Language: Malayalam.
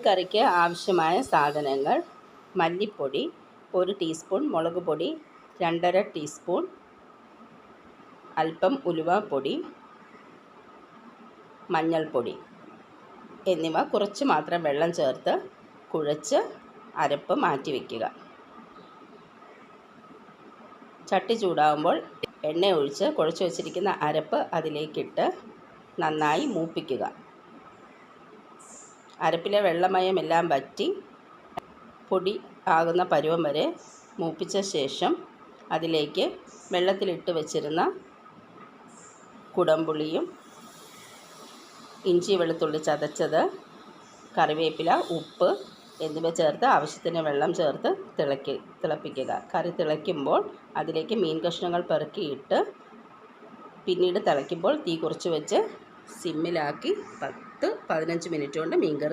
കറിക്ക് ആവശ്യമായ സാധനങ്ങൾ: മല്ലിപ്പൊടി 1 ടീസ്പൂൺ, മുളക് പൊടി 2½ ടീസ്പൂൺ, അല്പം ഉലുവാപ്പൊടി, മഞ്ഞൾപ്പൊടി എന്നിവ കുറച്ച് മാത്രം വെള്ളം ചേർത്ത് കുഴച്ച് അരപ്പ് മാറ്റി വയ്ക്കുക. ചട്ടി ചൂടാകുമ്പോൾ എണ്ണ ഒഴിച്ച് കുഴച്ച് വച്ചിരിക്കുന്ന അരപ്പ് അതിലേക്കിട്ട് നന്നായി മൂപ്പിക്കുക. അരപ്പിലെ വെള്ളമയമെല്ലാം വറ്റി പൊടി ആകുന്ന പരുവം വരെ മൂപ്പിച്ച ശേഷം അതിലേക്ക് വെള്ളത്തിലിട്ട് വെച്ചിരുന്ന കുടംപുളിയും ഇഞ്ചി വെളുത്തുള്ളി ചതച്ചത്, കറിവേപ്പില, ഉപ്പ് എന്നിവ ചേർത്ത് ആവശ്യത്തിന് വെള്ളം ചേർത്ത് തിളപ്പിക്കുക. കറി തിളയ്ക്കുമ്പോൾ അതിലേക്ക് മീൻ കഷ്ണങ്ങൾ പെറുക്കിയിട്ട് പിന്നീട് തിളയ്ക്കുമ്പോൾ തീ കുറച്ച് വെച്ച് സിമ്മിലാക്കി 10-15 മിനിറ്റ് കൊണ്ട് മീൻകറി